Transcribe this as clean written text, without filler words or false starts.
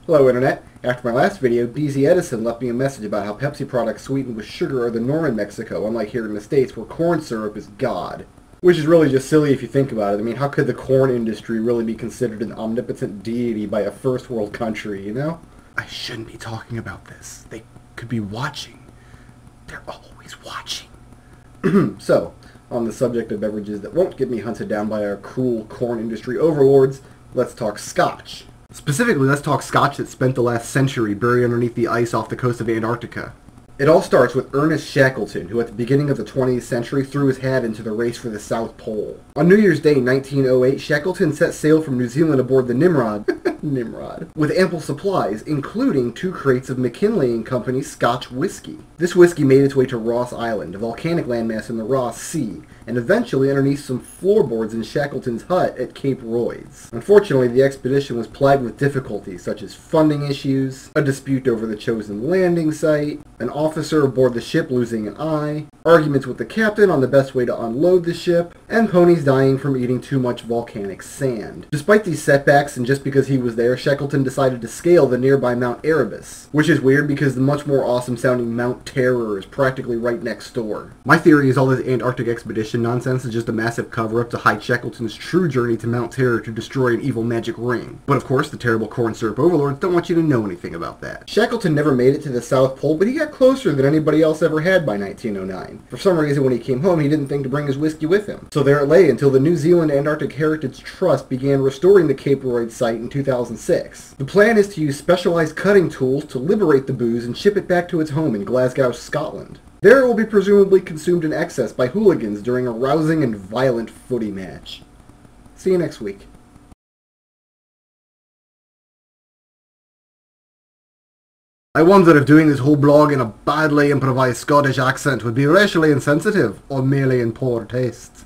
Hello Internet. After my last video, BZ Edison left me a message about how Pepsi products sweetened with sugar are the norm in Mexico, unlike here in the States where corn syrup is God. Which is really just silly if you think about it. I mean, how could the corn industry really be considered an omnipotent deity by a first world country, you know? I shouldn't be talking about this. They could be watching. They're always watching. So, on the subject of beverages that won't get me hunted down by our cruel corn industry overlords, let's talk scotch. Specifically, let's talk scotch that spent the last century buried underneath the ice off the coast of Antarctica. It all starts with Ernest Shackleton, who at the beginning of the 20th century threw his hat into the race for the South Pole. On New Year's Day 1908, Shackleton set sail from New Zealand aboard the Nimrod, with ample supplies, including 2 crates of McKinley and Company's Scotch whiskey. This whiskey made its way to Ross Island, a volcanic landmass in the Ross Sea, and eventually underneath some floorboards in Shackleton's hut at Cape Royds. Unfortunately, the expedition was plagued with difficulties such as funding issues, a dispute over the chosen landing site, an officer aboard the ship losing an eye, arguments with the captain on the best way to unload the ship, and ponies dying from eating too much volcanic sand. Despite these setbacks, and just because he was there, Shackleton decided to scale the nearby Mount Erebus, which is weird because the much more awesome sounding Mount Terror is practically right next door. My theory is all this Antarctic expedition nonsense is just a massive cover-up to hide Shackleton's true journey to Mount Terror to destroy an evil magic ring. But of course, the terrible corn syrup overlords don't want you to know anything about that. Shackleton never made it to the South Pole, but he got closer than anybody else ever had by 1909. For some reason, when he came home, he didn't think to bring his whiskey with him. So there it lay until the New Zealand Antarctic Heritage Trust began restoring the Cape Royds site in 2006. The plan is to use specialized cutting tools to liberate the booze and ship it back to its home in Glasgow, Scotland. There it will be presumably consumed in excess by hooligans during a rousing and violent footy match. See you next week. I wonder if doing this whole blog in a badly improvised Scottish accent would be racially insensitive or merely in poor taste.